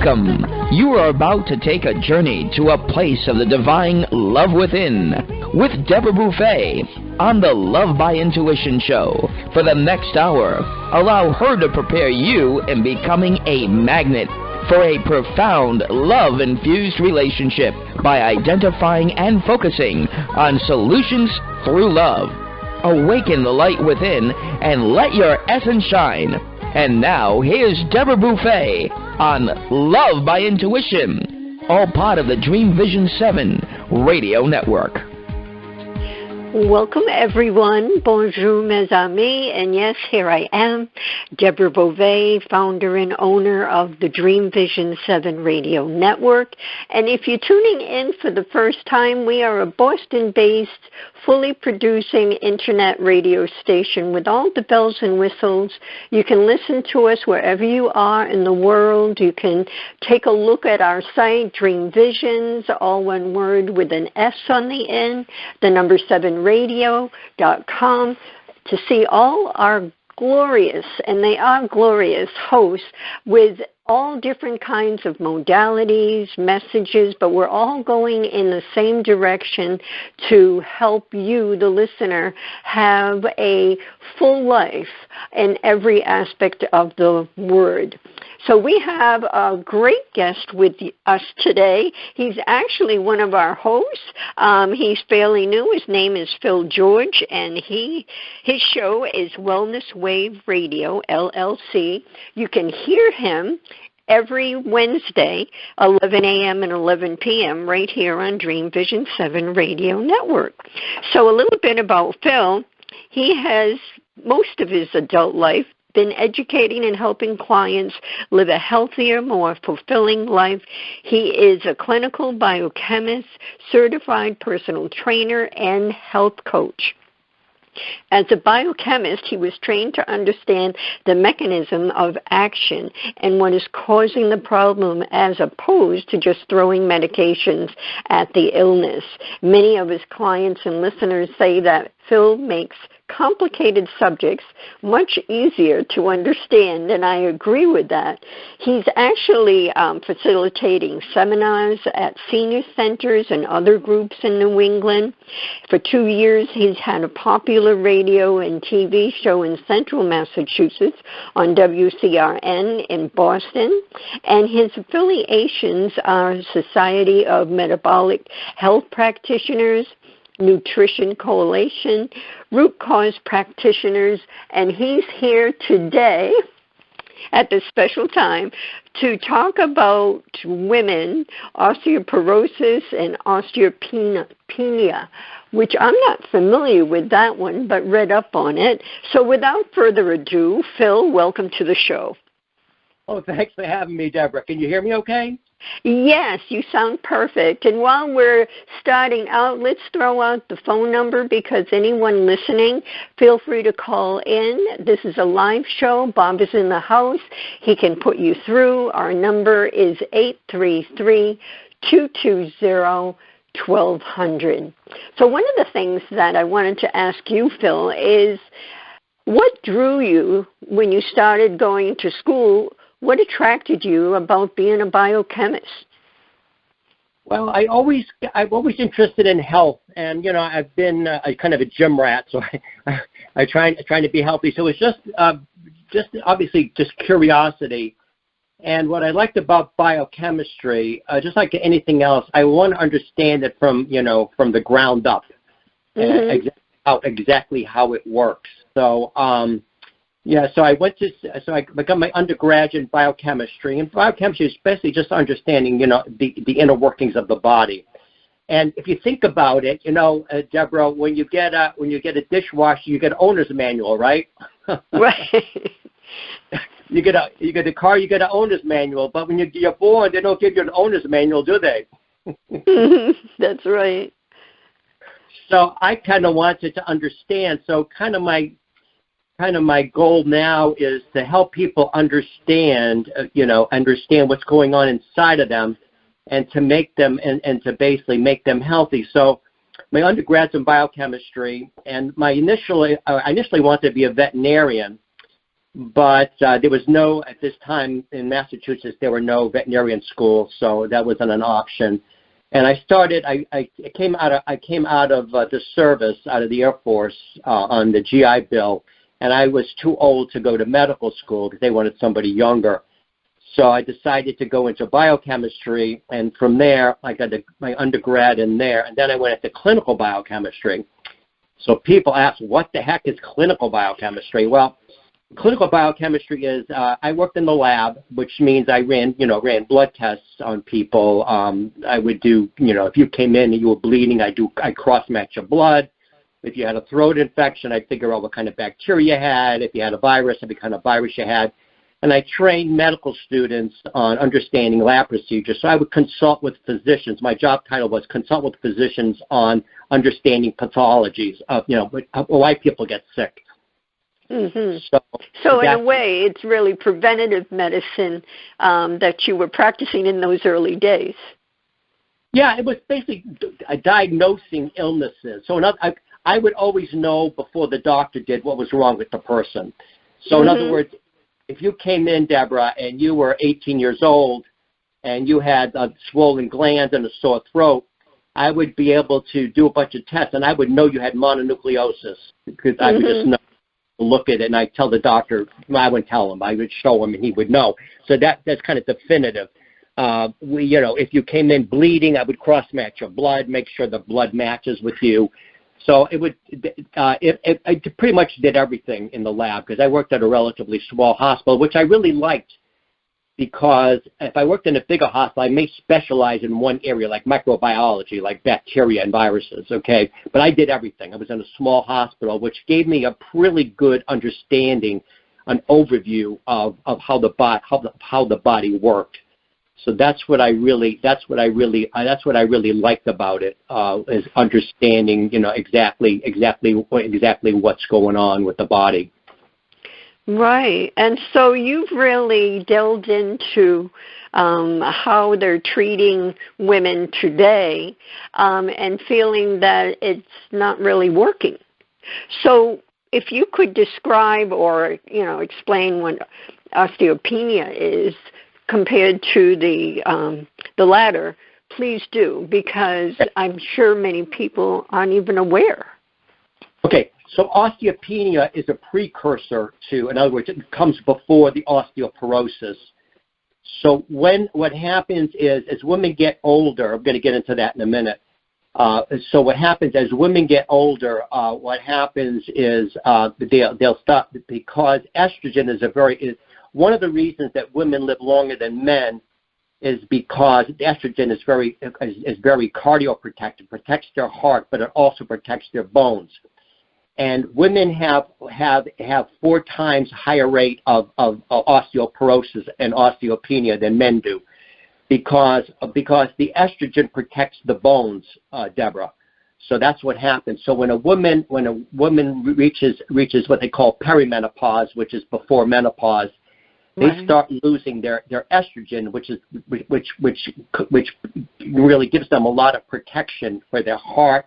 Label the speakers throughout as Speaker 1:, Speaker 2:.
Speaker 1: Welcome. You are about to take a journey to a place of the divine love within with Deborah Beauvais on the Love by Intuition show. For the next hour, allow her to prepare you in becoming a magnet for a profound love-infused relationship by identifying and focusing on solutions through love. Awaken the light within and let your essence shine. And now, here's Deborah Beauvais on Love by Intuition, all part of the Dream Vision 7 radio network.
Speaker 2: Welcome, everyone. Bonjour, mes amis. And yes, here I am, Deborah Beauvais, founder and owner of the Dream Vision 7 radio network. And if you're tuning in for the first time, we are a Boston-based, fully producing internet radio station with all the bells and whistles. You can listen to us wherever you are in the world. You can take a look at our site, Dream Visions, all one word with an S on the end, the number 7radio.com, to see all our glorious, and they are glorious, hosts with all different kinds of modalities, messages, but we're all going in the same direction to help you, the listener, have a full life in every aspect of the word. So we have a great guest with us today. He's actually one of our hosts. He's fairly new. His name is Phil George, and his show is Wellness Wave Radio, LLC. You can hear him every Wednesday, 11 a.m. and 11 p.m. right here on Dream Vision 7 Radio Network. So a little bit about Phil. He has most of his adult life been educating and helping clients live a healthier, more fulfilling life. He is a clinical biochemist, certified personal trainer, and health coach. As a biochemist, he was trained to understand the mechanism of action and what is causing the problem as opposed to just throwing medications at the illness. Many of his clients and listeners say that Phil makes complicated subjects much easier to understand, and I agree with that. He's actually facilitating seminars at senior centers and other groups in New England. For 2 years, he's had a popular radio and TV show in central Massachusetts on WCRN in Boston, and his affiliations are Society of Metabolic Health Practitioners, Nutrition Coalition, Root Cause Practitioners, and he's here today at this special time to talk about women, osteoporosis and osteopenia, which I'm not familiar with that one, but read up on it. So without further ado, Phil, welcome to the show.
Speaker 3: Oh, thanks for having me, Deborah. Can you hear me okay?
Speaker 2: Yes, you sound perfect. And while we're starting out, let's throw out the phone number because anyone listening, feel free to call in. This is a live show. Bob is in the house. He can put you through. Our number is 833-220-1200. So one of the things that I wanted to ask you, Phil, is what drew you when you started going to school? What attracted you about being a biochemist?
Speaker 3: Well, I'm always interested in health, and I've been kind of a gym rat, so I trying to be healthy. So it's just obviously just curiosity, and what I liked about biochemistry, just like anything else, I want to understand it from the ground up, exactly how it works. So. So I become my undergraduate in biochemistry, and biochemistry is basically just understanding, the inner workings of the body. And if you think about it, Deborah, when you get a dishwasher, you get an owner's manual, right?
Speaker 2: Right.
Speaker 3: You get a car, you get an owner's manual. But when you're born, they don't give you an owner's manual, do they?
Speaker 2: That's right.
Speaker 3: So I kind of wanted to understand. So kind of my goal now is to help people understand what's going on inside of them, and to make them and to basically make them healthy. So my undergrad's in biochemistry, and I initially wanted to be a veterinarian, But there was no, at this time in Massachusetts, there were no veterinarian schools, so that wasn't an option. And I started. I came out of the service, out of the Air Force, on the GI Bill, and I was too old to go to medical school because they wanted somebody younger. So I decided to go into biochemistry, and from there I got my undergrad in there, and then I went into clinical biochemistry. So people ask, what the heck is clinical biochemistry? Well, clinical biochemistry is, I worked in the lab, which means I ran blood tests on people. I would do, if you came in and you were bleeding, I cross-match your blood. If you had a throat infection, I'd figure out what kind of bacteria you had. If you had a virus, what kind of virus you had. And I trained medical students on understanding lab procedures. So I would consult with physicians. My job title was consult with physicians on understanding pathologies of, why people get sick.
Speaker 2: Mm-hmm. So in a way, it's really preventative medicine that you were practicing in those early days.
Speaker 3: Yeah, it was basically diagnosing illnesses. So I would always know before the doctor did what was wrong with the person. So in other words, if you came in, Deborah, and you were 18 years old and you had swollen glands and a sore throat, I would be able to do a bunch of tests, and I would know you had mononucleosis because I would just know. Look at it, and I tell the doctor. I wouldn't tell him. I would show him, and he would know. So that's kind of definitive. If you came in bleeding, I would cross-match your blood, make sure the blood matches with you. So it pretty much did everything in the lab because I worked at a relatively small hospital, which I really liked. Because if I worked in a bigger hospital, I may specialize in one area, like microbiology, like bacteria and viruses, okay? But I did everything. I was in a small hospital, which gave me a really good understanding, an overview of how the body worked. So that's what I really liked about it, is understanding, exactly what's going on with the body.
Speaker 2: Right. And so you've really delved into how they're treating women today and feeling that it's not really working. So if you could describe or, explain what osteopenia is compared to the latter, please do, because I'm sure many people aren't even aware.
Speaker 3: Okay. So osteopenia is a precursor to, in other words, it comes before the osteoporosis. So what happens is, as women get older, I'm going to get into that in a minute. So what happens as women get older, what happens is they'll stop, because estrogen is one of the reasons that women live longer than men is because the estrogen is very cardioprotective, protects their heart, but it also protects their bones. And women have 4 times higher rate of osteoporosis and osteopenia than men do, because the estrogen protects the bones, Deborah. So that's what happens. So when a woman reaches what they call perimenopause, which is before menopause, they start losing their estrogen, which really gives them a lot of protection for their heart.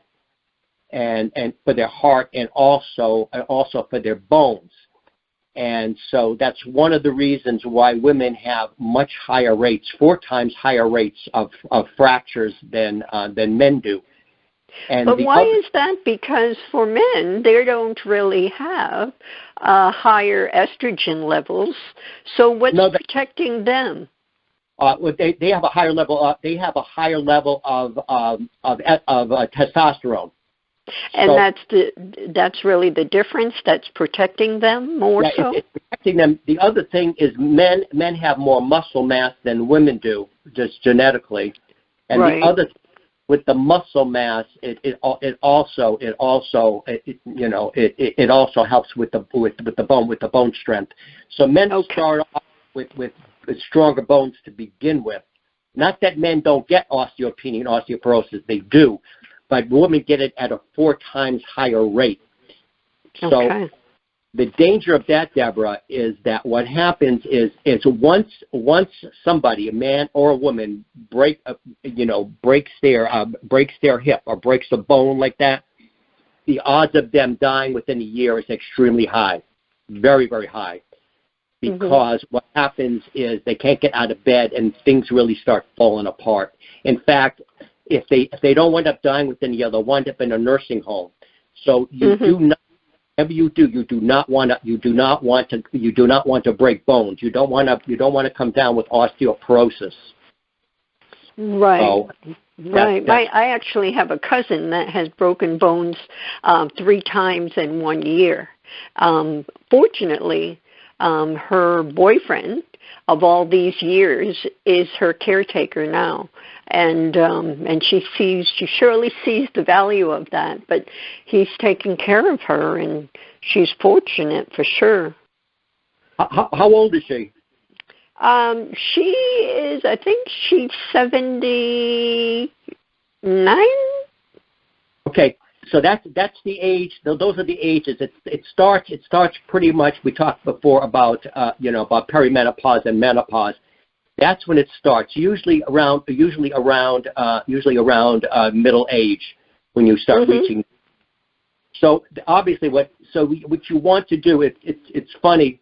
Speaker 3: And for their heart, and also for their bones. And so that's one of the reasons why women have much higher rates, 4 times higher rates of fractures than men do.
Speaker 2: But why is that? Because for men, they don't really have higher estrogen levels. So what's protecting them?
Speaker 3: They have a higher level. They have a higher level of testosterone.
Speaker 2: And so, that's really the difference that's protecting them more so?
Speaker 3: It's protecting them. The other thing is men have more muscle mass than women do, just genetically. And the other, with the muscle mass, it also helps with the bone strength. So men start off with stronger bones to begin with. Not that men don't get osteopenia and osteoporosis, they do. But women get it at a 4 times higher rate. So the danger of that, Deborah, is that what happens is once somebody, a man or a woman, breaks their hip or breaks a bone like that, the odds of them dying within a year is extremely high, very, very high. because what happens is they can't get out of bed and things really start falling apart. In fact, if they don't wind up dying within a year, they'll wind up in a nursing home. So you do not, whatever you do not want to break bones. You don't want to come down with osteoporosis.
Speaker 2: Right.
Speaker 3: So,
Speaker 2: right. I actually have a cousin that has broken bones 3 times in 1 year. Fortunately, her boyfriend of all these years is her caretaker now, and she surely sees the value of that. But he's taking care of her, and she's fortunate for sure.
Speaker 3: How old is she?
Speaker 2: She is, I think she's 79.
Speaker 3: Okay, so that's the age. Those are the ages. It starts pretty much. We talked before about about perimenopause and menopause. That's when it starts. Usually around middle age when you start reaching. So obviously, what you want to do? It's funny.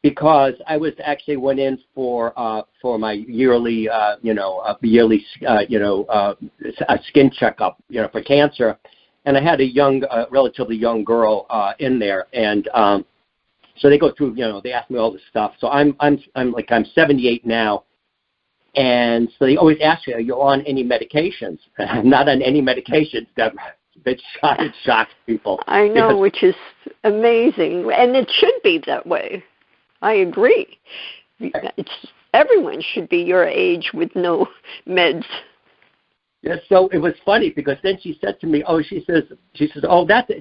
Speaker 3: Because I went in for my yearly skin checkup, for cancer, and I had a relatively young girl in there, and so they go through, they ask me all this stuff. So I'm 78 now, and so they always ask me, are you on any medications? I'm not on any medications, Deborah. It shocks people.
Speaker 2: I know, which is amazing, and it should be that way. I agree. Everyone should be your age with no meds.
Speaker 3: Yeah, so it was funny because then she said to me, she says, oh, that's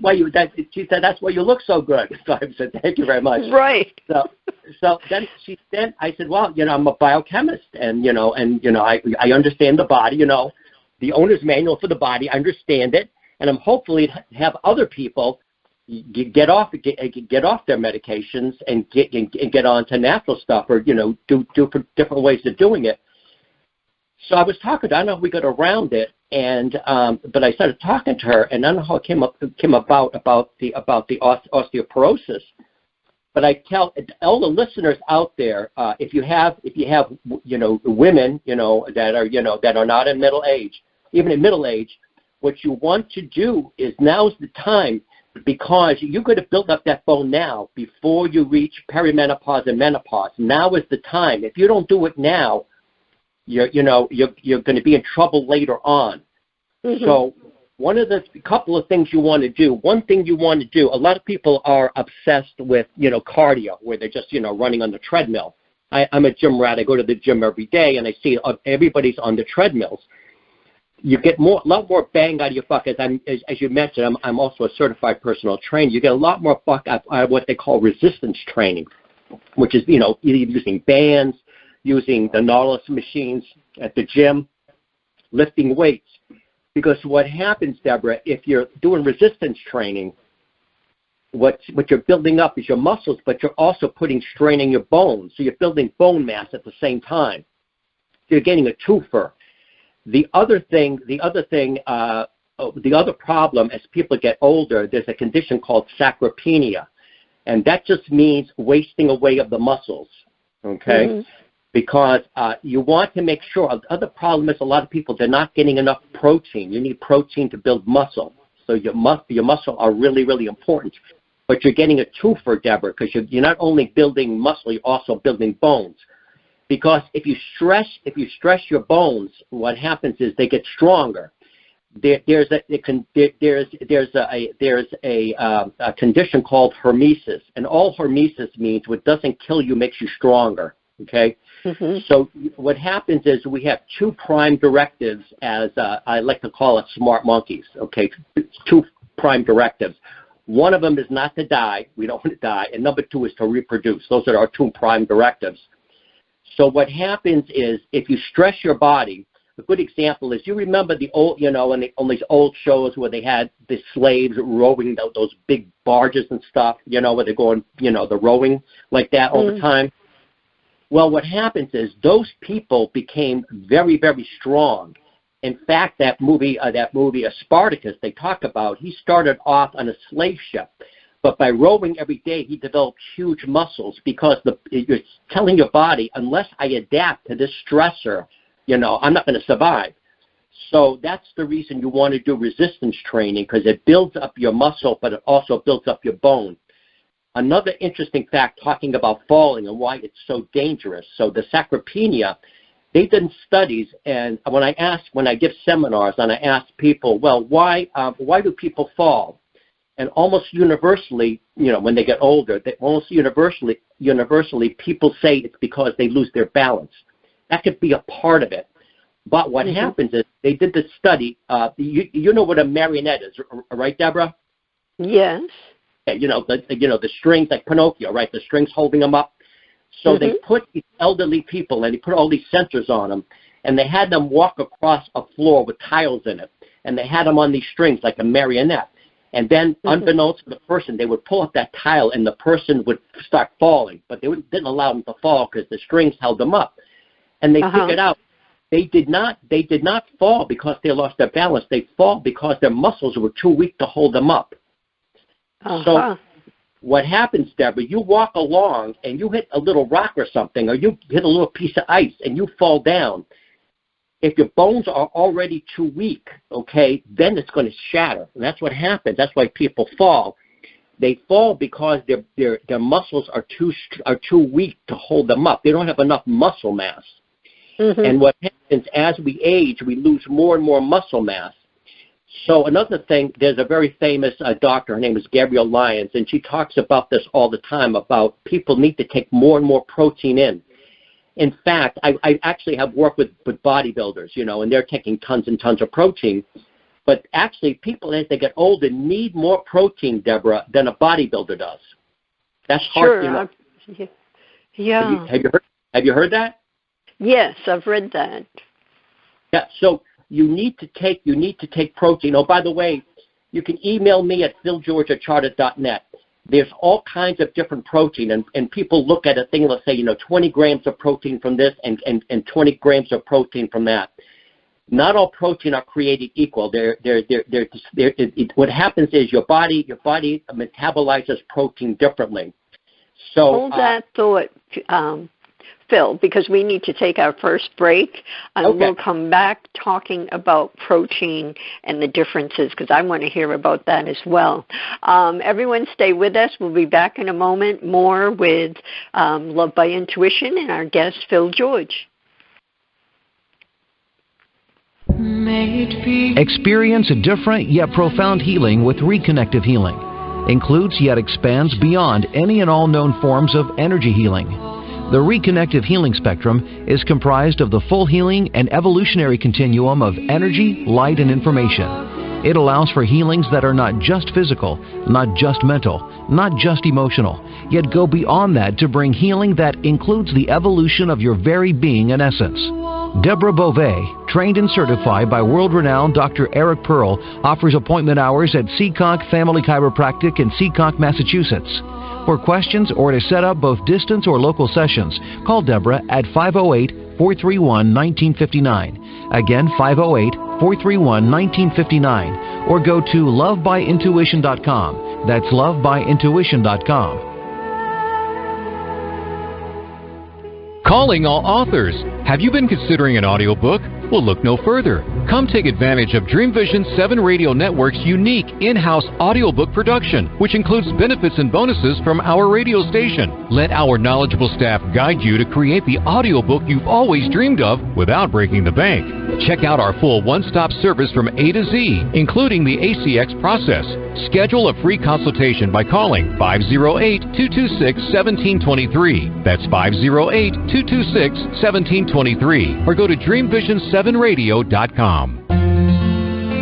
Speaker 3: why you look so good. So I said, thank you very much.
Speaker 2: Right.
Speaker 3: So then I said, well, I'm a biochemist, and I understand the body, the owner's manual for the body. I understand it, and I'm hopefully have other people get off their medications and get on to natural stuff, or do different ways of doing it. So I was talking to her. I don't know if we got around it, and but I started talking to her, and I don't know how it came about the osteoporosis. But I tell all the listeners out there, if you have women that are not in middle age, even in middle age, what you want to do is now's the time. Because you're going to build up that bone now before you reach perimenopause and menopause. Now is the time. If you don't do it now, you're going to be in trouble later on. So couple of things you want to do. One thing you want to do. A lot of people are obsessed with cardio, where they're just running on the treadmill. I'm a gym rat. I go to the gym every day, and I see everybody's on the treadmills. You get a lot more bang out of your buck. As you mentioned, I'm also a certified personal trainer. You get a lot more buck out of what they call resistance training, which is either using bands, using the Nautilus machines at the gym, lifting weights. Because what happens, Deborah, if you're doing resistance training, what you're building up is your muscles, but you're also putting strain in your bones. So you're building bone mass at the same time. So you're getting a twofer. The other problem as people get older, there's a condition called sarcopenia, and that just means wasting away of the muscles, okay? Because you want to make sure. The other problem is a lot of people, they're not getting enough protein. You need protein to build muscle. So your muscle are really, really important. But you're getting a twofer, Deborah, because you're not only building muscle, you're also building bones. Because if you stress your bones, what happens is they get stronger. There's a condition called hormesis, and all hormesis means what doesn't kill you makes you stronger. Okay, so what happens is we have 2 prime directives, as I like to call it, smart monkeys. Okay, 2 prime directives. One of them is not to die. We don't want to die, and number 2 is to reproduce. Those are our 2 prime directives. So what happens is if you stress your body, a good example is, you remember the old, on these old shows where they had the slaves rowing those big barges and stuff, where they're going, the rowing like that all the time. Well, what happens is those people became very, very strong. In fact, that movie Spartacus, they talk about, he started off on a slave ship. But by rowing every day, he developed huge muscles because you're telling your body, unless I adapt to this stressor, I'm not going to survive. So that's the reason you want to do resistance training, because it builds up your muscle, but it also builds up your bone. Another interesting fact talking about falling and why it's so dangerous. So the sarcopenia, they did studies, and when I give seminars and I ask people, well, why do people fall? And almost universally, when they get older, almost universally, people say it's because they lose their balance. That could be a part of it. But what happens is they did this study. You know what a marionette is, right, Deborah?
Speaker 2: Yes.
Speaker 3: Yeah, the strings, like Pinocchio, right? The strings holding them up. So they put these elderly people, and they put all these sensors on them, and they had them walk across a floor with tiles in it, and they had them on these strings like a marionette. And then, unbeknownst to the person, they would pull up that tile, and the person would start falling. But they didn't allow them to fall because the strings held them up. And they figured out they did not fall because they lost their balance. They fall because their muscles were too weak to hold them up. So what happens, Deborah, you walk along, and you hit a little rock or something, or you hit a little piece of ice, and you fall down. If your bones are already too weak, okay, then it's going to shatter. And that's what happens. That's why people fall. They fall because their muscles are too weak to hold them up. They don't have enough muscle mass. And what happens as we age, we lose more and more muscle mass. So another thing, there's a very famous doctor, her name is Gabrielle Lyons, and she talks about this all the time, about people need to take more and more protein in. In fact, I actually have worked with bodybuilders, and they're taking tons and tons of protein. But actually, people as they get older need more protein, Deborah, than a bodybuilder does. That's hard.
Speaker 2: Yeah.
Speaker 3: Have you heard that?
Speaker 2: Yes, I've read that.
Speaker 3: Yeah. So you need to take protein. Oh, by the way, you can email me at philgeorge@charter.net. There's all kinds of different protein, and people look at a thing, let's say, 20 grams of protein from this and 20 grams of protein from that. Not all protein are created equal. What happens is your body metabolizes protein differently. So
Speaker 2: hold that thought, Phil, because we need to take our first break, and we'll come back talking about protein and the differences, because I want to hear about that as well. Everyone stay with us. We'll be back in a moment, more with Love by Intuition and our guest, Phil George.
Speaker 1: Experience a different yet profound healing with Reconnective Healing. Includes yet expands beyond any and all known forms of energy healing. The Reconnective Healing spectrum is comprised of the full healing and evolutionary continuum of energy, light, and information. It allows for healings that are not just physical, not just mental, not just emotional, yet go beyond that to bring healing that includes the evolution of your very being and essence. Deborah Beauvais, trained and certified by world-renowned Dr. Eric Pearl, offers appointment hours at Seekonk Family Chiropractic in Seekonk, Massachusetts. For questions or to set up both distance or local sessions, call Deborah at 508-431-1959. Again, 508-431-1959. Or go to lovebyintuition.com. That's lovebyintuition.com.
Speaker 4: Calling all authors. Have you been considering an audiobook? Well, look no further. Come take advantage of Dream Vision 7 Radio Network's unique in-house audiobook production, which includes benefits and bonuses from our radio station. Let our knowledgeable staff guide you to create the audiobook you've always dreamed of without breaking the bank. Check out our full one-stop service from A to Z, including the ACX process. Schedule a free consultation by calling 508-226-1723. That's 508-226-1723. Or go to DreamVision7Radio.com.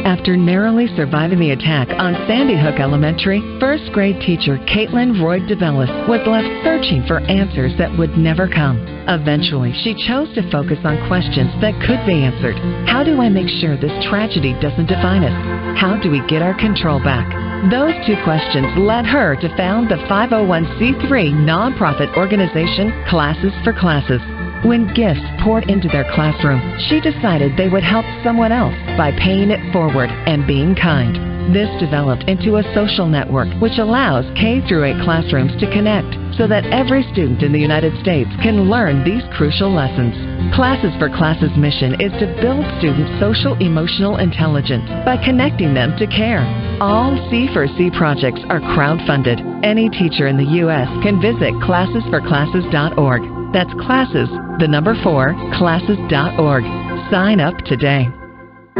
Speaker 5: After narrowly surviving the attack on Sandy Hook Elementary, first-grade teacher Caitlin Roy DeBellis was left searching for answers that would never come. Eventually, she chose to focus on questions that could be answered. How do I make sure this tragedy doesn't define us? How do we get our control back? Those two questions led her to found the 501c3 nonprofit organization Classes for Classes. When gifts poured into their classroom, she decided they would help someone else by paying it forward and being kind. This developed into a social network which allows K through 8 classrooms to connect so that every student in the United States can learn these crucial lessons. Classes for Classes' mission is to build students' social emotional intelligence by connecting them to care. All C4C projects are crowdfunded. Any teacher in the U.S. can visit classesforclasses.org. That's classes, the number 4, classes.org. Sign up today.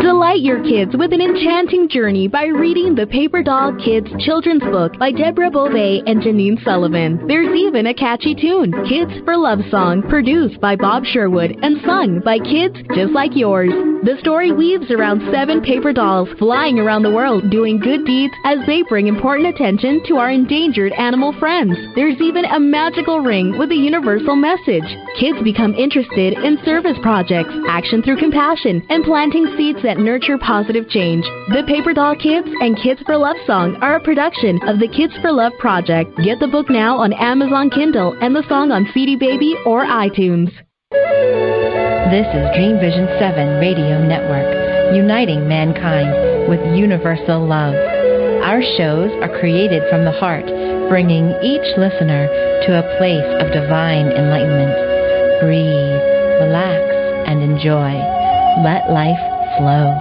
Speaker 6: Delight your kids with an enchanting journey by reading the Paper Doll Kids children's book by Deborah Beauvais and Janine Sullivan. There's even a catchy tune, Kids for Love Song, produced by Bob Sherwood and sung by kids just like yours. The story weaves around 7 paper dolls flying around the world doing good deeds as they bring important attention to our endangered animal friends. There's even a magical ring with a universal message. Kids become interested in service projects, action through compassion, and planting seeds that nurture positive change. The Paper Doll Kids and Kids for Love Song are a production of the Kids for Love Project. Get the book now on Amazon Kindle and the song on CD Baby or iTunes.
Speaker 7: This is Dream Vision 7 Radio Network, uniting mankind with universal love. Our shows are created from the heart, bringing each listener to a place of divine enlightenment. Breathe, relax, and enjoy. Let life flow.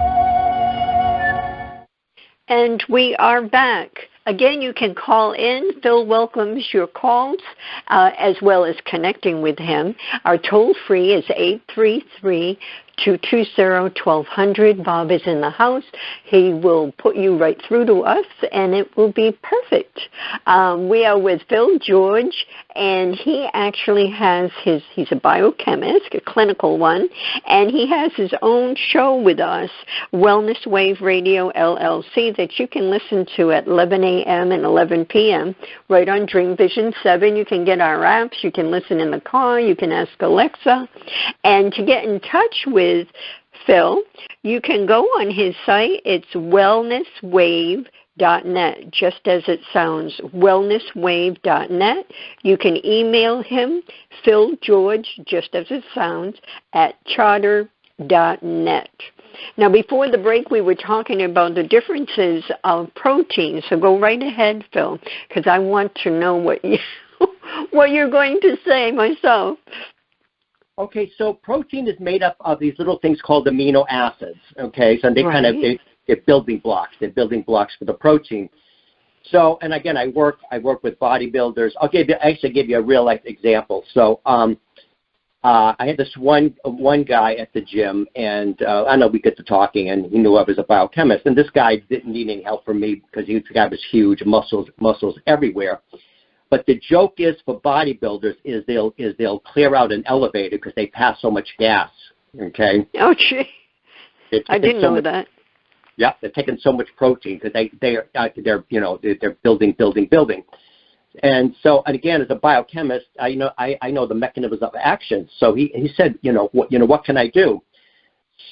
Speaker 2: And we are back. Again, you can call in. Phil welcomes your calls as well as connecting with him. Our toll-free is 833-220-1200. Bob is in the house. He will put you right through to us, and it will be perfect. We are with Phil George, and he actually has he's a biochemist, a clinical one, and he has his own show with us, Wellness Wave Radio LLC, that you can listen to at 11 a.m. and 11 p.m. right on Dream Vision 7. You can get our apps. You can listen in the car. You can ask Alexa. And to get in touch with Phil, you can go on his site. It's wellnesswave.net, just as it sounds, wellnesswave.net. You can email him, Phil George, just as it sounds, at charter.net. Now, before the break, we were talking about the differences of protein. So go right ahead, Phil, because I want to know what you're going to say myself.
Speaker 3: Okay, so protein is made up of these little things called amino acids. Okay, so they they're building blocks. They're building blocks for the protein. So, and again, I work with bodybuilders. I'll give you a real life example. So, I had this one guy at the gym, and I know we get to talking, and he knew I was a biochemist. And this guy didn't need any help from me because the guy was huge, muscles everywhere. But the joke is for bodybuilders is they'll clear out an elevator because they pass so much gas. Okay.
Speaker 2: Oh, gee. I didn't know that.
Speaker 3: Yeah, they're taking so much protein because they're building. And so, and again, as a biochemist, I know the mechanisms of action. So he said, what can I do?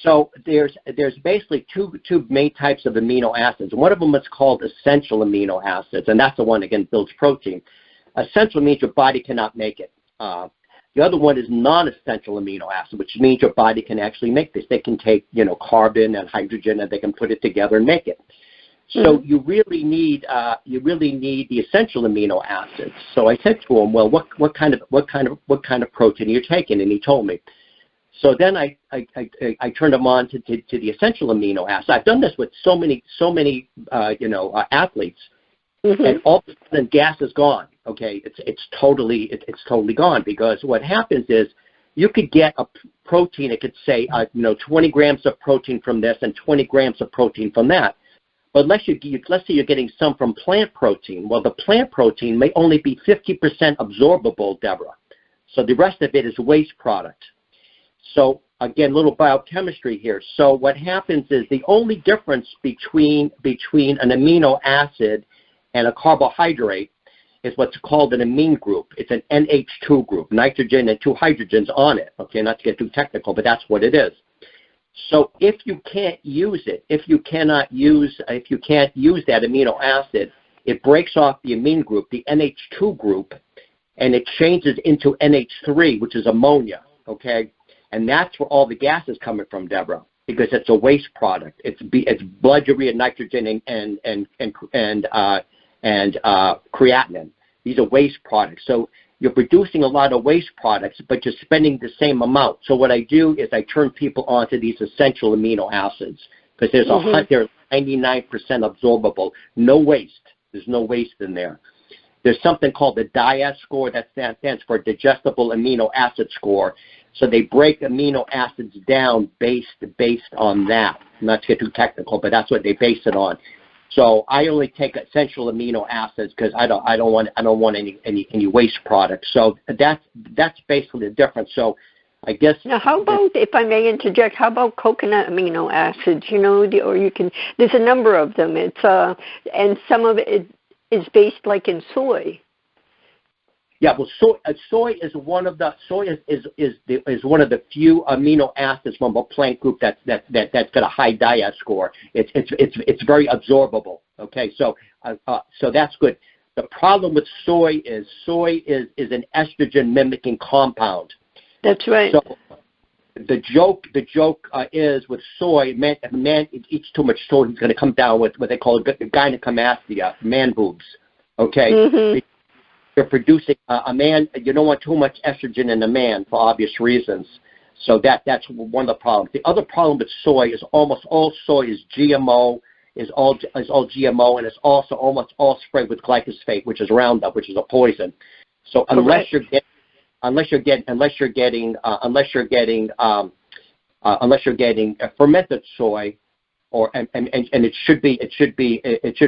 Speaker 3: So there's basically two main types of amino acids. One of them is called essential amino acids, and that's the one, again, builds protein. Essential means your body cannot make it. The other one is non-essential amino acid, which means your body can actually make this. They can take, carbon and hydrogen, and they can put it together and make it. So you really need the essential amino acids. So I said to him, well, what kind of protein are you taking? And he told me. So then I turned him on to the essential amino acids. I've done this with so many athletes, and all of a sudden gas is gone. Okay, it's totally gone, because what happens is you could get a protein. It could say 20 grams of protein from this and 20 grams of protein from that. But let's say you're getting some from plant protein. Well, the plant protein may only be 50% absorbable, Deborah. So the rest of it is waste product. So again, little biochemistry here. So what happens is the only difference between an amino acid and a carbohydrate is what's called an amine group. It's an NH2 group, nitrogen and 2 hydrogens on it. Okay, not to get too technical, but that's what it is. So if you can't use it, if you can't use that amino acid, it breaks off the amine group, the NH2 group, and it changes into NH3, which is ammonia, okay? And that's where all the gas is coming from, Deborah. because it's a waste product. It's blood urea, nitrogen, and creatinine. These are waste products. So you're producing a lot of waste products, but you're spending the same amount. So what I do is I turn people onto these essential amino acids because they're 99% absorbable. No waste. There's no waste in there. There's something called the DIAS score that stands for digestible amino acid score. So they break amino acids down based on that. Not to get too technical, but that's what they base it on. So I only take essential amino acids because I don't want any waste products. So that's basically the difference. So I guess
Speaker 2: now, how about, if I may interject, how about coconut amino acids? You know, or you can. There's a number of them. It's and some of it is based like in soy.
Speaker 3: Yeah, well, soy is one of the is one of the few amino acids from a plant group that's got a high DIAS score. It's very absorbable. Okay, so that's good. The problem with soy is an estrogen mimicking compound.
Speaker 2: That's right.
Speaker 3: So the joke is with soy, if a man eats too much soy, he's going to come down with what they call gynecomastia, man boobs. Okay. Mm-hmm. You're producing a man. You don't want too much estrogen in a man for obvious reasons. So that's one of the problems. The other problem with soy is almost all soy is GMO, is all GMO, and it's also almost all sprayed with glyphosate, which is Roundup, which is a poison. So unless you're getting fermented soy, and it should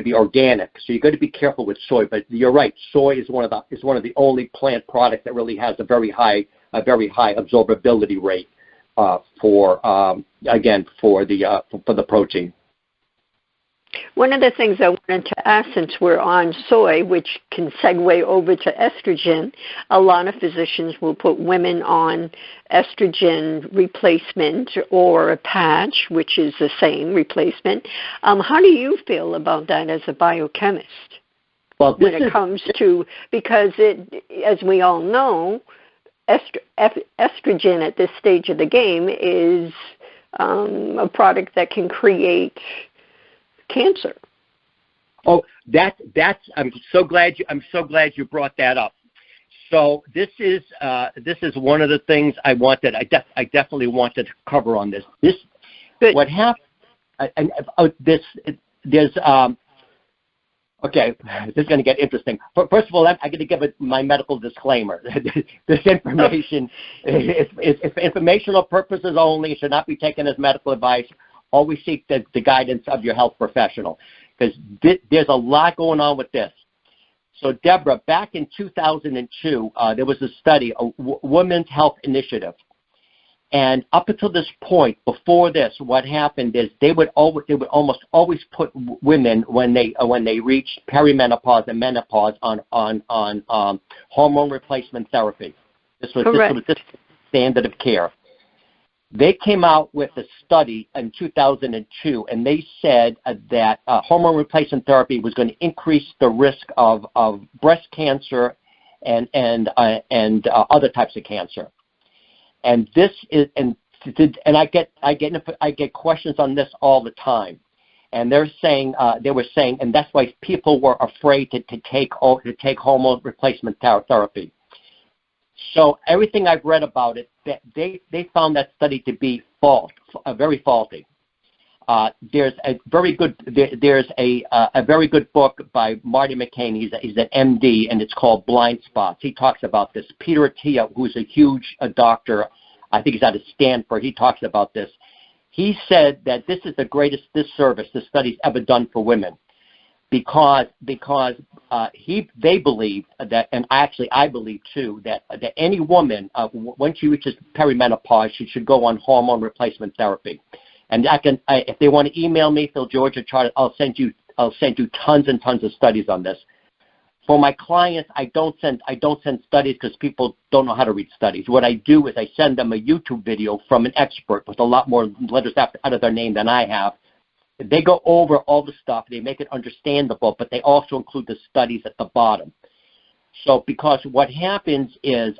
Speaker 3: be organic. So you got to be careful with soy. But you're right, soy is one of the only plant products that really has a very high absorbability rate for the protein.
Speaker 2: One of the things I wanted to ask, since we're on soy, which can segue over to estrogen, a lot of physicians will put women on estrogen replacement or a patch, which is the same replacement. How do you feel about that as a biochemist?
Speaker 3: Well,
Speaker 2: when it comes to, because as we all know, estrogen at this stage of the game is a product that can create cancer.
Speaker 3: Oh, that's. I'm so glad you brought that up. So this is one of the things I wanted. I definitely wanted to cover on this.
Speaker 2: Good.
Speaker 3: What happened? Okay, this is going to get interesting. First of all, I'm going to give my medical disclaimer. This information is for informational purposes only. It should not be taken as medical advice. Always seek the guidance of your health professional, because there's a lot going on with this. So, Deborah, back in 2002, there was a study, a Women's Health Initiative. And up until this point, before this, what happened is they would almost always put women when they reached perimenopause and menopause on hormone replacement therapy. This was the standard of care. They came out with a study in 2002, and they said that hormone replacement therapy was going to increase the risk of breast cancer and other types of cancer. And this is I get questions on this all the time, and they were saying, and that's why people were afraid to take hormone replacement therapy. So everything I've read about it, they found that study to be very faulty. There's a very good book by Marty McCain. He's an MD, and it's called Blind Spots. He talks about this. Peter Attia, who's a huge doctor, I think he's out of Stanford. He talks about this. He said that this is the greatest disservice this study's ever done for women, because they believe that, and actually I believe too, that any woman once she reaches perimenopause, she should go on hormone replacement therapy. And if they want to email me, Phil George or Charlotte, I'll send you tons and tons of studies on this. For my clients, I don't send studies because people don't know how to read studies. What I do is I send them a YouTube video from an expert with a lot more letters out of their name than I have. They go over all the stuff. They make it understandable, but they also include the studies at the bottom. So because what happens is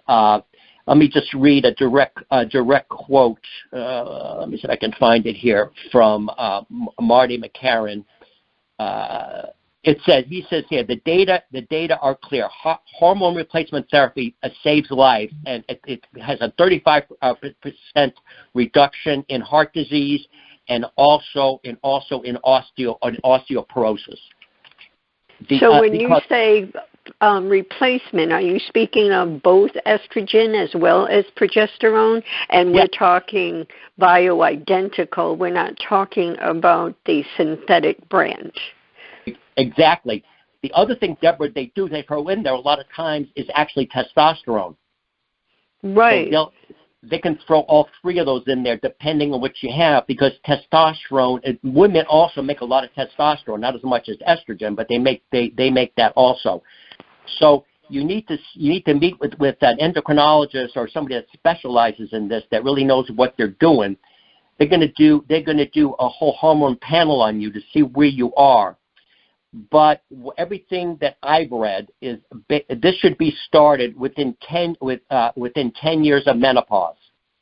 Speaker 3: let me just read a direct quote. Let me see if I can find it here from Marty McCarran. He says here, the data are clear. Hormone replacement therapy saves lives, and it has a 35% reduction in heart disease and also in osteoporosis.
Speaker 2: So when you say replacement, are you speaking of both estrogen as well as progesterone? And we're talking bioidentical. We're not talking about the synthetic branch.
Speaker 3: Exactly. The other thing, Deborah, they throw in there a lot of times is actually testosterone.
Speaker 2: Right.
Speaker 3: So they can throw all three of those in there depending on what you have, because testosterone, women also make a lot of testosterone, not as much as estrogen, but they make that also. So you need to meet with an endocrinologist or somebody that specializes in this, that really knows what they're doing. They're going to do a whole hormone panel on you to see where you are. But everything that I've read is this should be started within 10 years of menopause.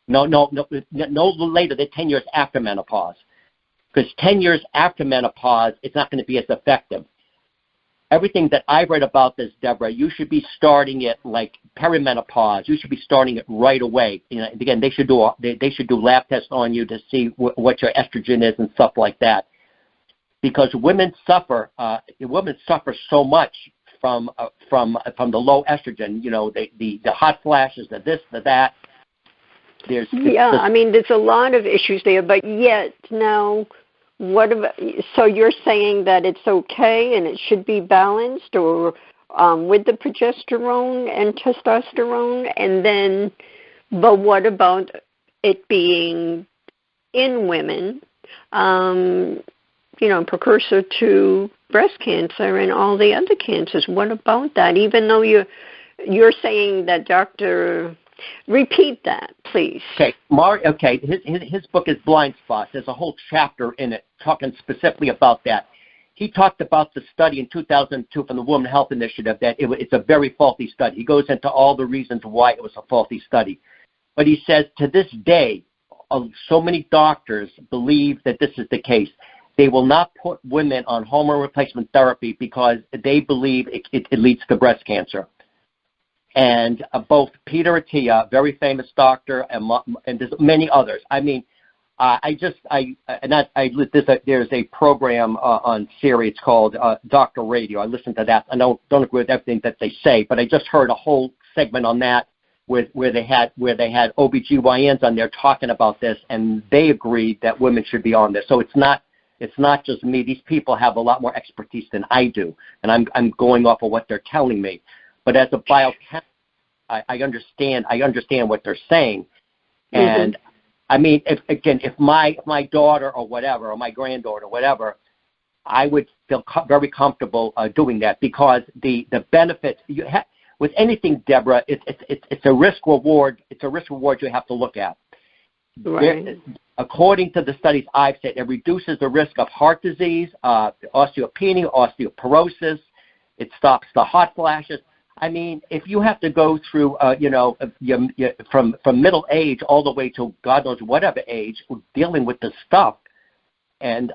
Speaker 3: No later than 10 years after menopause, because 10 years after menopause, it's not going to be as effective. Everything that I've read about this, Deborah, you should be starting it like perimenopause. You should be starting it right away. Again, they should do lab tests on you to see what your estrogen is and stuff like that. Because women suffer so much from the low estrogen. The hot flashes, the this, the that. There's a lot of issues there. But yet now, what about? So you're saying that it's okay and it should be balanced, or with the progesterone and testosterone, and then, but what about it being in women? Precursor to breast cancer and all the other cancers. What about that? Even though you're saying that, Doctor, repeat that, please. Okay, his book is Blind Spots. There's a whole chapter in it talking specifically about that. He talked about the study in 2002 from the Women's Health Initiative that it's a very faulty study. He goes into all the reasons why it was a faulty study. But he says to this day, so many doctors believe that this is the case. They will not put women on hormone replacement therapy because they believe it leads to breast cancer. And both Peter Attia, very famous doctor, and there's many others. I mean, there's a program on Siri. It's called Doctor Radio. I listen to that. I don't agree with everything that they say, but I just heard a whole segment on that where they had OBGYNs on there talking about this, and they agreed that women should be on this. So it's not just me. These people have a lot more expertise than I do, and I'm going off of what they're telling me. But as a biochemist, I understand what they're saying. And I mean, if my daughter or whatever, or my granddaughter or whatever, I would feel very comfortable doing that, because the benefits you have with anything, Deborah, it's a risk reward. It's a risk reward you have to look at.
Speaker 2: Right.
Speaker 3: According to the studies I've said, it reduces the risk of heart disease, osteopenia, osteoporosis. It stops the hot flashes. I mean, if you have to go through, from middle age all the way to God knows whatever age, dealing with this stuff, and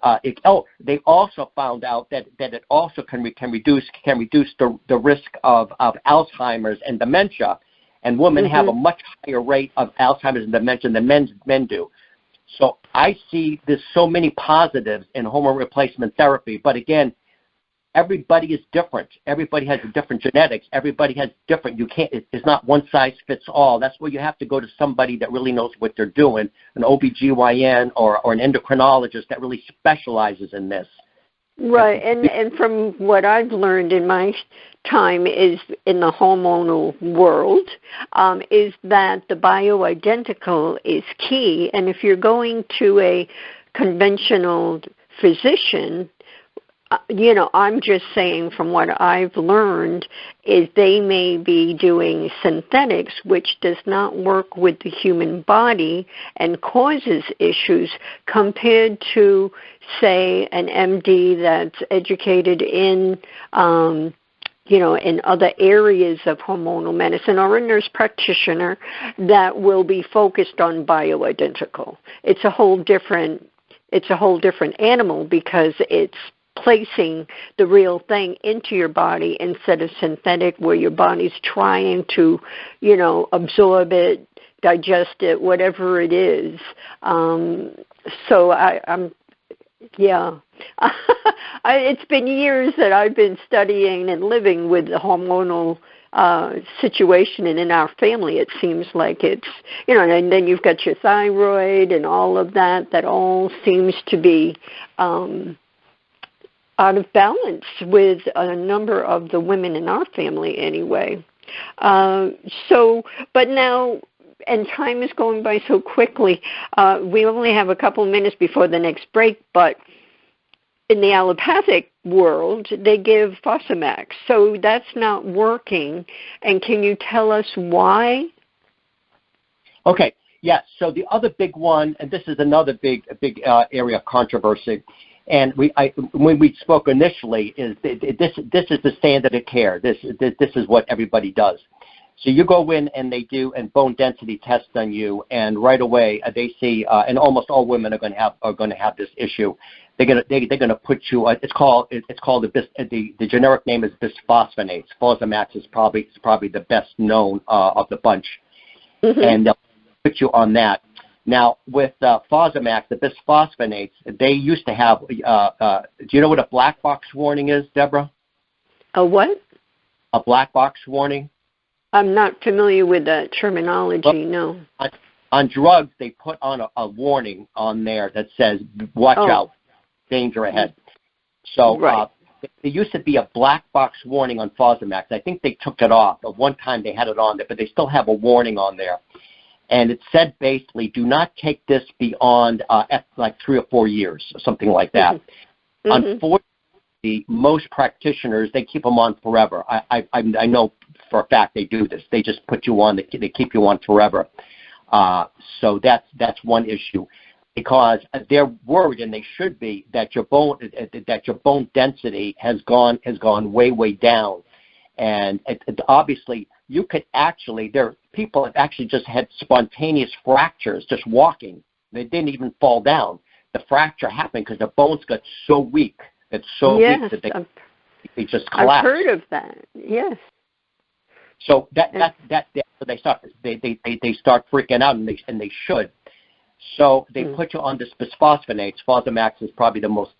Speaker 3: they also found out that it also can reduce the risk of Alzheimer's and dementia, and women have a much higher rate of Alzheimer's and dementia than men do. So I see there's so many positives in hormone replacement therapy, but again, everybody is different. Everybody has different genetics. Everybody has different. It's not one size fits all. That's where you have to go to somebody that really knows what they're doing, an OBGYN or an endocrinologist that really specializes in this.
Speaker 2: Right, and from what I've learned in my time is in the hormonal world, is that the bioidentical is key. And if you're going to a conventional physician, I'm just saying from what I've learned is they may be doing synthetics, which does not work with the human body and causes issues, compared to, say, an MD that's educated in in other areas of hormonal medicine, or a nurse practitioner that will be focused on bioidentical. It's a whole different animal, because it's placing the real thing into your body instead of synthetic, where your body's trying to, absorb it, digest it, whatever it is. So I'm it's been years that I've been studying and living with the hormonal situation, and in our family it seems like it's, and then you've got your thyroid and all of that all seems to be out of balance with a number of the women in our family anyway. But now, and time is going by so quickly, we only have a couple minutes before the next break, but in the allopathic world, they give fosamax. So that's not working. And can you tell us why?
Speaker 3: Okay, yes. So the other big one, and this is another big area of controversy, and when we spoke initially, is this is the standard of care. This is what everybody does. So you go in and they do a bone density test on you, and right away they see, and almost all women are going to have this issue. They're gonna put you. It's called the generic name is bisphosphonates. Fosamax is probably the best known of the bunch, and they'll put you on that. Now with fosamax, the bisphosphonates, they used to have. Do you know what a black box warning is, Deborah?
Speaker 2: A what?
Speaker 3: A black box warning.
Speaker 2: I'm not familiar with that terminology. No.
Speaker 3: On drugs, they put on a warning on there that says, "Watch out, danger ahead." So
Speaker 2: right.
Speaker 3: There used to be a black box warning on Fosamax. I think they took it off. At one time they had it on there, but they still have a warning on there. And it said basically, do not take this beyond like 3 or 4 years, or something like that. Unfortunately, most practitioners, they keep them on forever. I know for a fact they do this. They just put you on, they keep you on forever. So that's one issue. Because they're worried, and they should be, that your bone density has gone way down, and obviously you could actually, people have actually just had spontaneous fractures just walking. They didn't even fall down. The fracture happened because the bones got so weak, weak that they just collapsed.
Speaker 2: I've heard of that. Yes.
Speaker 3: So they start freaking out, and they should. So they put you on this bisphosphonates. Fosamax is probably the most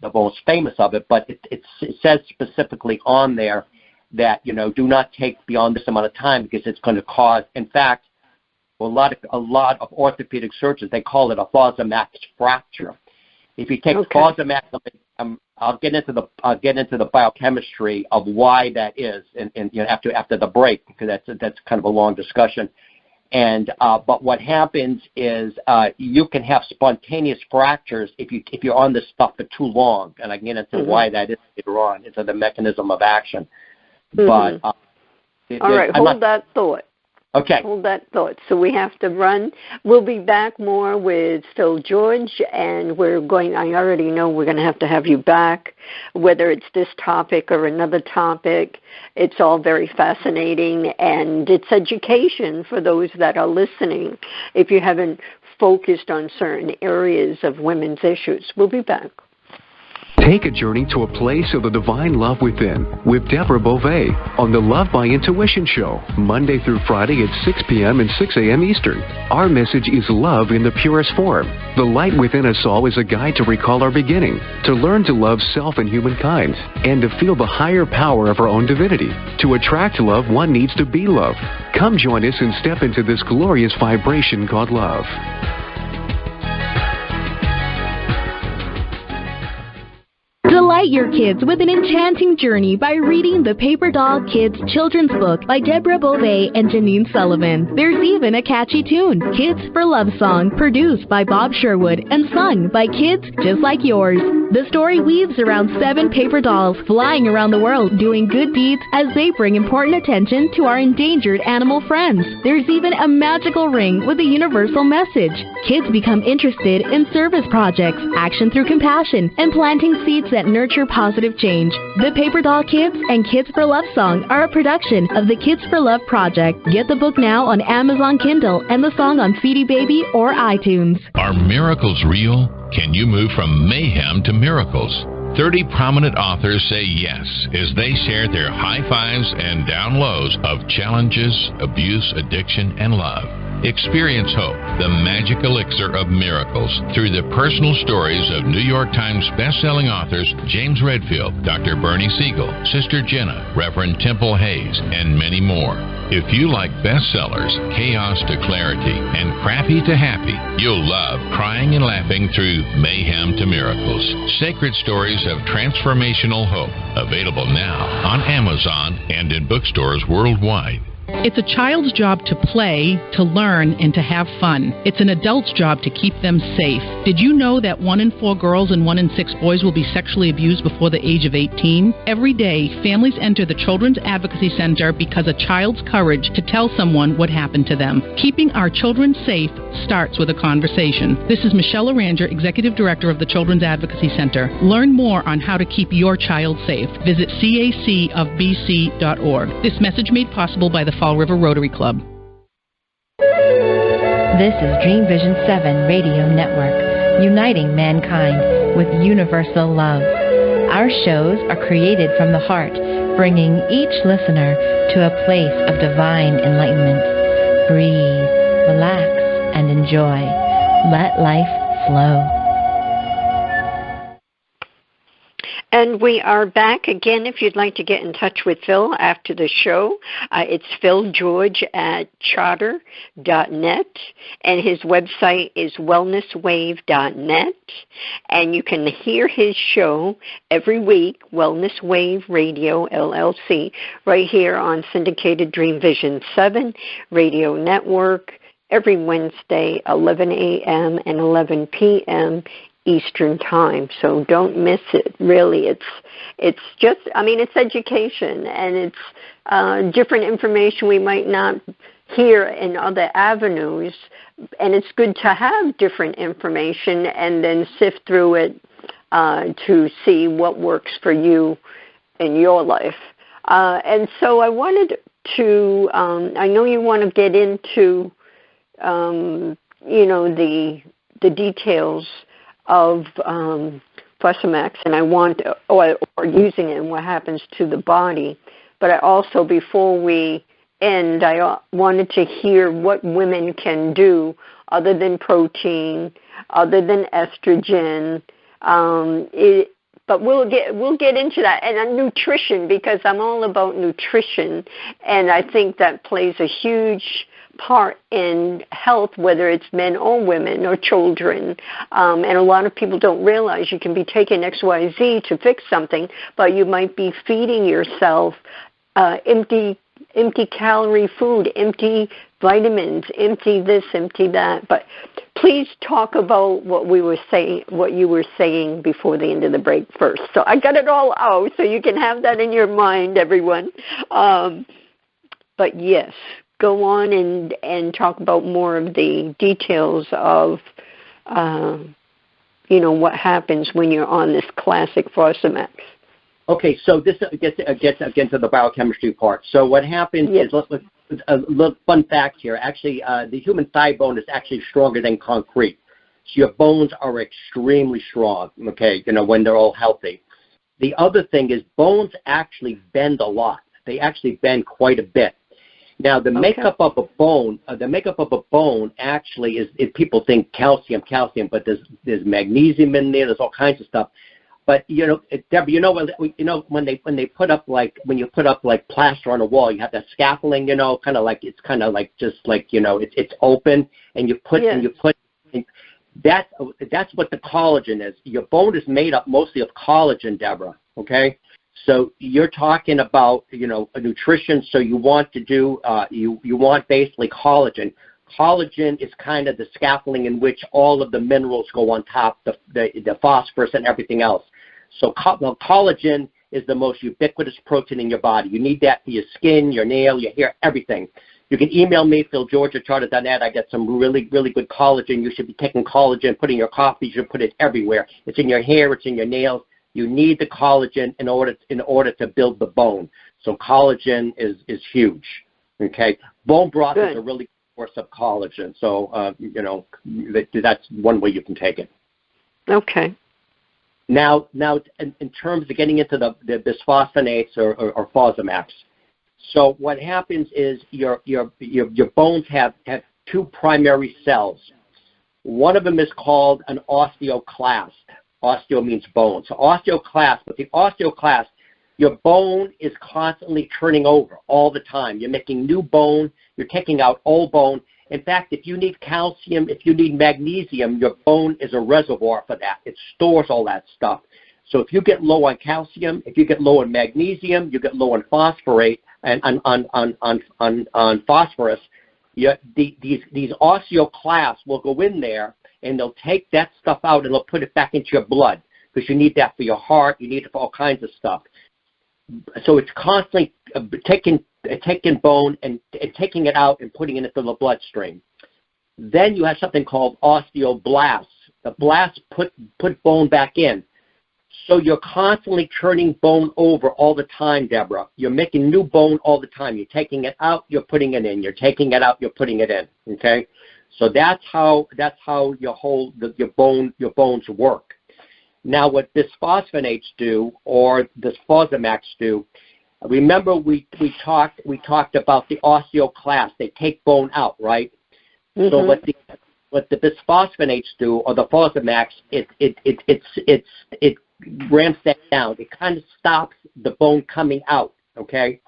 Speaker 3: famous of it, but it says specifically on there that do not take beyond this amount of time, because it's going to cause. In fact, a lot of orthopedic surgeons, they call it a Fosamax fracture. If you take Fosamax, I'll get into the biochemistry of why that is, and after the break, because that's kind of a long discussion. And but what happens is you can have spontaneous fractures if you're on this stuff for too long, and I can get into why that is later on, into the mechanism of action. But all right,
Speaker 2: hold that thought.
Speaker 3: Okay.
Speaker 2: Hold that thought. So we have to run. We'll be back more with Phil George, and I already know we're going to have you back, whether it's this topic or another topic. It's all very fascinating, and it's education for those that are listening if you haven't focused on certain areas of women's issues. We'll be back.
Speaker 8: Take a journey to a place of the divine love within with Deborah Beauvais on the Love by Intuition Show, Monday through Friday at 6 p.m. and 6 a.m. Eastern. Our message is love in the purest form. The light within us all is a guide to recall our beginning, to learn to love self and humankind, and to feel the higher power of our own divinity. To attract love, one needs to be loved. Come join us and step into this glorious vibration called love.
Speaker 6: Delight your kids with an enchanting journey by reading the Paper Doll Kids Children's Book by Deborah Beauvais and Janine Sullivan. There's even a catchy tune, Kids for Love Song, produced by Bob Sherwood and sung by kids just like yours. The story weaves around 7 paper dolls flying around the world doing good deeds as they bring important attention to our endangered animal friends. There's even a magical ring with a universal message. Kids become interested in service projects, action through compassion, and planting seeds that nurture positive change. The Paper Doll Kids and Kids for Love song are a production of the Kids for Love Project. Get the book now on Amazon Kindle and the song on CD Baby or iTunes.
Speaker 9: Are miracles real? Can you move from mayhem to miracles? 30 prominent authors say yes as they share their high fives and down lows of challenges, abuse, addiction, and love. Experience hope, the magic elixir of miracles, through the personal stories of New York Times best-selling authors James Redfield, Dr. Bernie Siegel, Sister Jenna, Reverend Temple Hayes, and many more. If you like bestsellers, chaos to clarity, and crappy to happy, you'll love crying and laughing through mayhem to miracles. Sacred stories of transformational hope. Available now on Amazon and in bookstores worldwide.
Speaker 10: It's a child's job to play, to learn, and to have fun. It's an adult's job to keep them safe. Did you know that 1 in 4 girls and 1 in 6 boys will be sexually abused before the age of 18? Every day, families enter the Children's Advocacy Center because a child's courage to tell someone what happened to them. Keeping our children safe starts with a conversation. This is Michelle Aranger, Executive Director of the Children's Advocacy Center. Learn more on how to keep your child safe. Visit cacofbc.org. This message made possible by the Fall River Rotary Club.
Speaker 7: This is Dream Vision 7 Radio Network, uniting mankind with universal love. Our shows are created from the heart, bringing each listener to a place of divine enlightenment. Breathe, relax, and enjoy. Let life flow.
Speaker 2: And we are back again. If you'd like to get in touch with Phil after the show, it's philgeorge@charter.net, and his website is wellnesswave.net. And you can hear his show every week, Wellness Wave Radio, LLC, right here on Syndicated Dream Vision 7 Radio Network, every Wednesday, 11 a.m. and 11 p.m. Eastern Time, so don't miss it. Really, it's just, it's education, and it's different information we might not hear in other avenues, and it's good to have different information and then sift through it to see what works for you in your life. And so I wanted to, I know you want to get into, the details of fosamax, and I want, or using it and what happens to the body. But I also, before we end, I wanted to hear what women can do other than protein, other than estrogen. But we'll get into that, and nutrition, because I'm all about nutrition, and I think that plays a huge part in health, whether it's men or women or children. And a lot of people don't realize you can be taking XYZ to fix something, but you might be feeding yourself empty calorie food, empty vitamins, empty this, empty that. But please talk about what you were saying before the end of the break first. So I got it all out, so you can have that in your mind, everyone. But yes, go on and talk about more of the details of, what happens when you're on this classic fosamax.
Speaker 3: Okay, so this gets again to the biochemistry part. So what happens is, a little fun fact here. Actually, the human thigh bone is actually stronger than concrete. So your bones are extremely strong, okay, when they're all healthy. The other thing is bones actually bend a lot. They actually bend quite a bit. Now, the makeup of a bone, actually is people think calcium, but there's magnesium in there. There's all kinds of stuff. But Deborah, when you put up plaster on a wall, you have that scaffolding, it's open, and you put. That's what the collagen is. Your bone is made up mostly of collagen, Deborah. Okay. So you're talking about, nutrition. So you want to do, you want basically collagen. Collagen is kind of the scaffolding in which all of the minerals go on top, the phosphorus and everything else. So collagen is the most ubiquitous protein in your body. You need that for your skin, your nail, your hair, everything. You can email me, philgeorge@charter.net. I got some really, really good collagen. You should be taking collagen, put it in your coffee. You should put it everywhere. It's in your hair. It's in your nails. You need the collagen in order to build the bone. So collagen is huge. Okay, bone broth is a really good source of collagen. So that's one way you can take it.
Speaker 2: Okay.
Speaker 3: Now, in terms of getting into the bisphosphonates or fosamax. So what happens is your bones have two primary cells. One of them is called an osteoclast. Osteo means bone. So osteoclast, but the osteoclast, your bone is constantly turning over all the time. You're making new bone. You're taking out old bone. In fact, if you need calcium, if you need magnesium, your bone is a reservoir for that. It stores all that stuff. So if you get low on calcium, if you get low on magnesium, you get low on phosphorate and on phosphorus, these osteoclasts will go in there and they'll take that stuff out and they'll put it back into your blood because you need that for your heart, you need it for all kinds of stuff. So it's constantly taking bone and taking it out and putting it into the bloodstream. Then you have something called osteoblasts. The blasts put bone back in. So you're constantly turning bone over all the time, Deborah. You're making new bone all the time. You're taking it out, you're putting it in. You're taking it out, you're putting it in. Okay, so that's how your bones work. Now, what bisphosphonates do, or this fosamax do, remember we talked about the osteoclast. They take bone out, right? Mm-hmm. So what the bisphosphonates do, or the fosamax, it ramps that down. It kind of stops the bone coming out. Okay,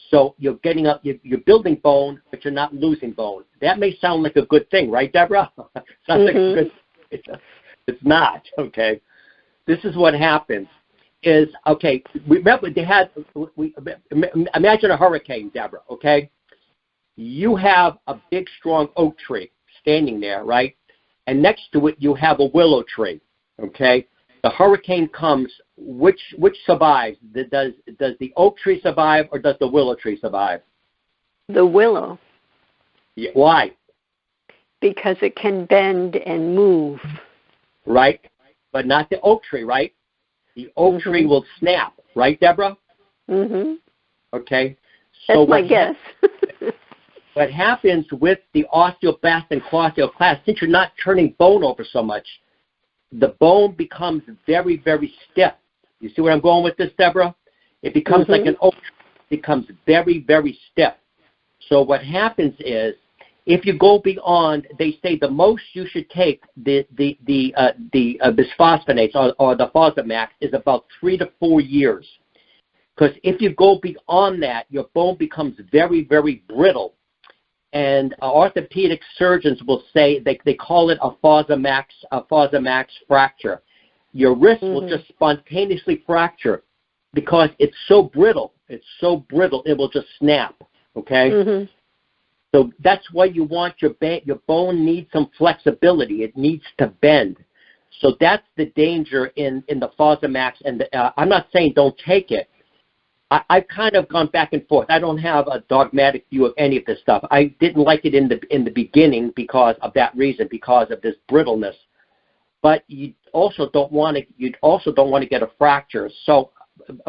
Speaker 3: so you're getting up, you're building bone, but you're not losing bone. That may sound like a good thing, right, Deborah? Sounds like a good. It's not. Okay. This is what happens. Remember imagine a hurricane, Deborah. Okay, you have a big, strong oak tree standing there, right? And next to it, you have a willow tree. Okay. The hurricane comes. Which survives? Does the oak tree survive, or does the willow tree survive?
Speaker 2: The willow.
Speaker 3: Yeah, why?
Speaker 2: Because it can bend and move.
Speaker 3: Right, but not the oak tree, right? The oak tree will snap, right, Deborah? Mm-hmm. Okay. So
Speaker 2: that's my guess.
Speaker 3: What happens with the osteoblast and osteoclast, since you're not turning bone over so much, the bone becomes very, very stiff. You see where I'm going with this, Deborah? It becomes like an oak tree. It becomes very, very stiff. So what happens is, if you go beyond, they say the most you should take the bisphosphonates or the fosamax is about 3 to 4 years. Because if you go beyond that, your bone becomes very, very brittle. And orthopedic surgeons will say they call it a fosamax fracture. Your wrist will just spontaneously fracture because it's so brittle. It's so brittle it will just snap. Okay. Mm-hmm. So that's why you want your bone needs some flexibility. It needs to bend. So that's the danger in the fosamax. And I'm not saying don't take it. I've kind of gone back and forth. I don't have a dogmatic view of any of this stuff. I didn't like it in the beginning because of that reason, because of this brittleness. But you also don't want to get a fracture. So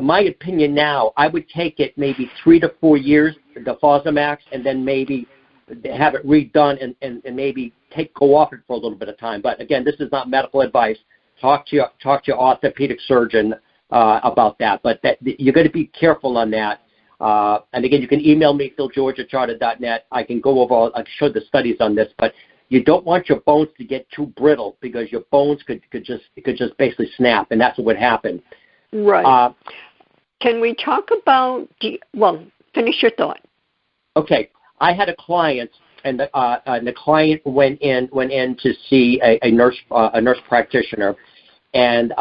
Speaker 3: my opinion now, I would take it maybe 3 to 4 years, the fosamax, and then maybe have it redone and maybe go off it for a little bit of time. But again, this is not medical advice. Talk to your orthopedic surgeon about that. But you're going to be careful on that. And again, you can email me, philgeorge@charter.net. I can go over I've showed the studies on this, but you don't want your bones to get too brittle because your bones could just basically snap, and that's what would happen.
Speaker 2: Right. Can we talk about? Finish your thought.
Speaker 3: Okay. I had a client, and the client went in to see a nurse practitioner, and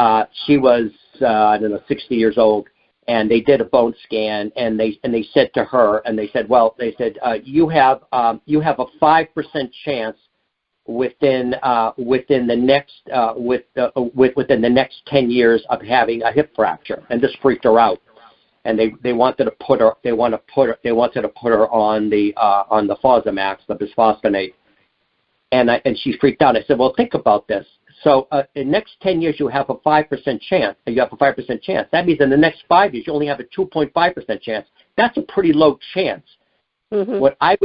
Speaker 3: she was 60 years old, and they did a bone scan, and they said to her, you have a 5% chance within the next 10 years of having a hip fracture, and this freaked her out. And they wanted to put her on the fosamax, the bisphosphonate, and she freaked out. I said, well, think about this. So in the next 10 years, you have a 5% chance. That means in the next 5 years, you only have a 2.5% chance. That's a pretty low chance. Mm-hmm. What I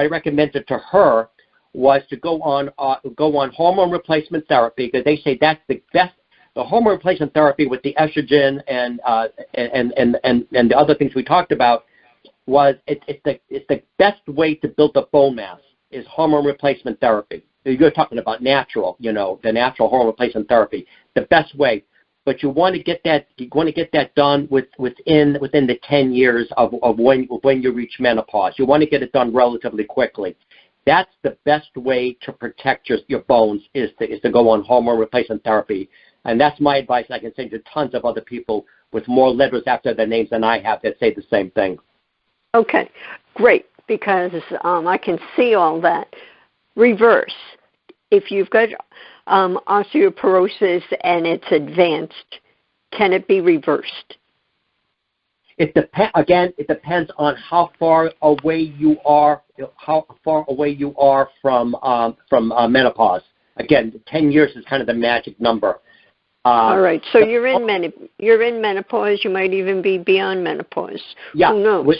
Speaker 3: recommended to her was to go on hormone replacement therapy, because they say that's the best. The hormone replacement therapy with the estrogen and the other things we talked about was it's the best way to build up bone mass is hormone replacement therapy. You're talking about natural, the natural hormone replacement therapy, the best way. But you want to get that done within the 10 years of when you reach menopause. You want to get it done relatively quickly. That's the best way to protect your bones is to go on hormone replacement therapy. And that's my advice. I can send you tons of other people with more letters after their names than I have that say the same thing.
Speaker 2: Okay, great, because I can see all that. Reverse. If you've got osteoporosis and it's advanced, can it be reversed?
Speaker 3: It depends on how far away you are from menopause. Again, 10 years is kind of the magic number.
Speaker 2: All right, so you're in menopause. You might even be beyond menopause.
Speaker 3: Yeah.
Speaker 2: Who knows?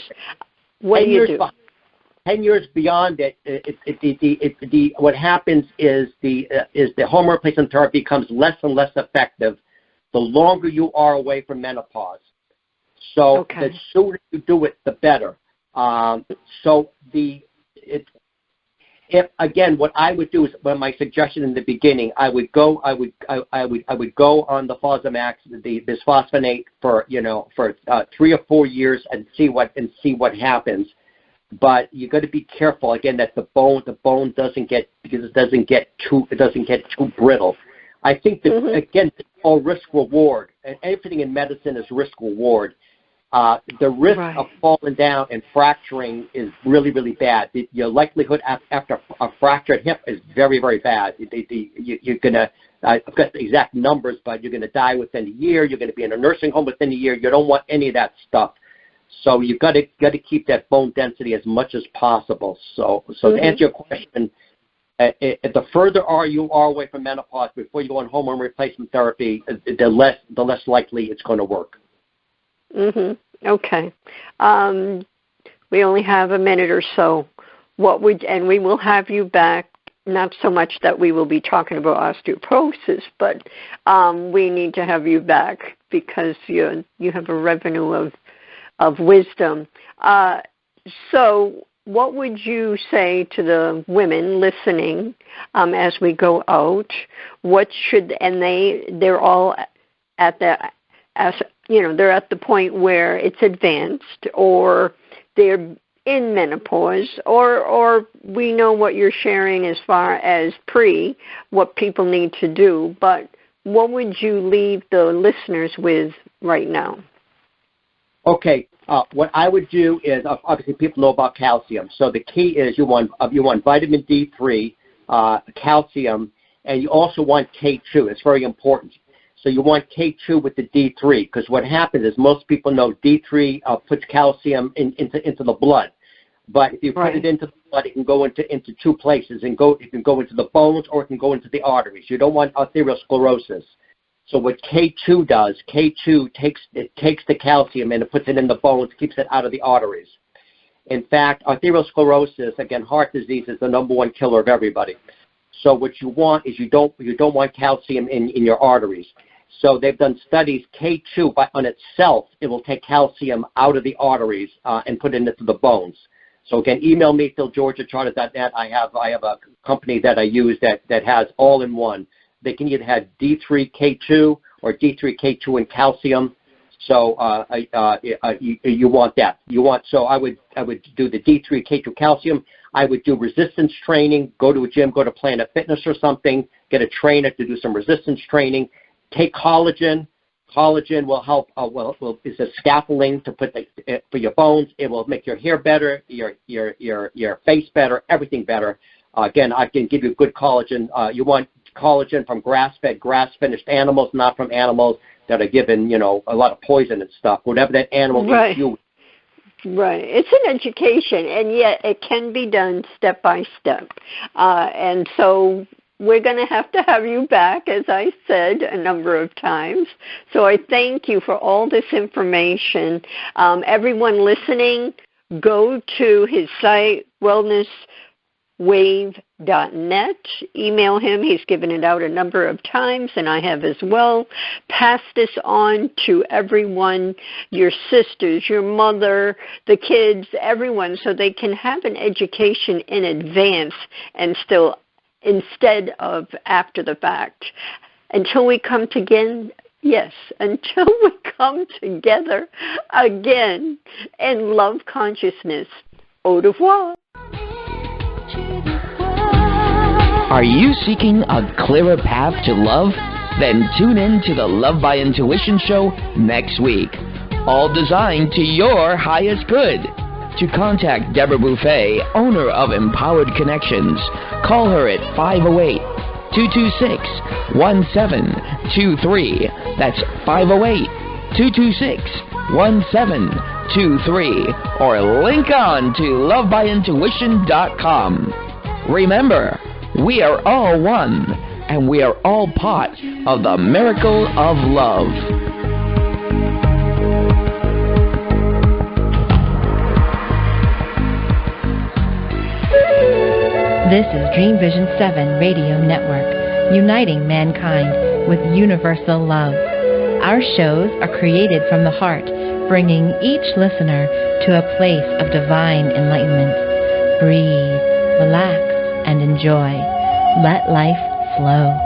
Speaker 2: What do you do?
Speaker 3: 10 years beyond it, what happens is the hormone replacement therapy becomes less and less effective the longer you are away from menopause. So the sooner you do it, the better. What I would do is, my suggestion in the beginning, I would go on the fosamax, the bisphosphonate for 3 or 4 years and see what happens. But you got to be careful again that the bone doesn't get too brittle. I think that again, it's all risk reward, and everything in medicine is risk reward. The risk of falling down and fracturing is really, really bad. Your likelihood after a fractured hip is very, very bad. You're gonna I've got the exact numbers, but you're gonna die within a year. You're gonna be in a nursing home within a year. You don't want any of that stuff. So you've got to keep that bone density as much as possible. So to answer your question, the further you are away from menopause before you go on hormone replacement therapy, the less likely it's going to work.
Speaker 2: Okay. We only have a minute or so. And we will have you back. Not so much that we will be talking about osteoporosis, but we need to have you back because you have a revenue of wisdom. So what would you say to the women listening as we go out? They're all at they're at the point where it's advanced, or they're in menopause, or we know what you're sharing as far as what people need to do, but what would you leave the listeners with right now?
Speaker 3: Okay, what I would do is, obviously people know about calcium, so the key is you want vitamin D3, calcium, and you also want K2. It's very important. So you want K2 with the D3, because what happens is most people know D3 puts calcium into the blood. But if you put it into the blood, it can go into 2 places. It can go into the bones, or it can go into the arteries. You don't want arteriosclerosis. So what K2 does, K2 takes the calcium and it puts it in the bones, keeps it out of the arteries. In fact, arteriosclerosis, again, heart disease, is the #1 killer of everybody. So what you want is you don't want calcium in your arteries. So they've done studies. K2 on itself, it will take calcium out of the arteries and put it into the bones. So again, email me, philgeorge@charter.net. I have a company that I use that has all in one. They can either have D3 K2 or D3 K2 and calcium. So you want that. So I would do the D3 K2 calcium. I would do resistance training. Go to a gym, go to Planet Fitness or something. Get a trainer to do some resistance training. Take collagen. Collagen will help. Is a scaffolding to put for your bones. It will make your hair better, your face better, everything better. Again, I can give you good collagen. You want collagen from grass-fed, grass-finished animals, not from animals that are given, a lot of poison and stuff. Whatever that animal eats, you.
Speaker 2: Right. It's an education, and yet it can be done step by step. And so we're going to have you back, as I said a number of times. So I thank you for all this information. Everyone listening, go to his site, wellnesswave.net. Email him. He's given it out a number of times, and I have as well. Pass this on to everyone, your sisters, your mother, the kids, everyone, so they can have an education in advance and still instead of after the fact. Until we come together, until we come together again in love consciousness. Au revoir.
Speaker 1: Are you seeking a clearer path to love? Then tune in to the Love by Intuition show next week. All designed to your highest good. To contact Deborah Beauvais, owner of Empowered Connections, call her at 508-226-1723. That's 508-226-1723. Or link on to lovebyintuition.com. Remember, we are all one, and we are all part of the miracle of love.
Speaker 7: This is Dream Vision 7 Radio Network, uniting mankind with universal love. Our shows are created from the heart, bringing each listener to a place of divine enlightenment. Breathe, relax, and enjoy. Let life flow.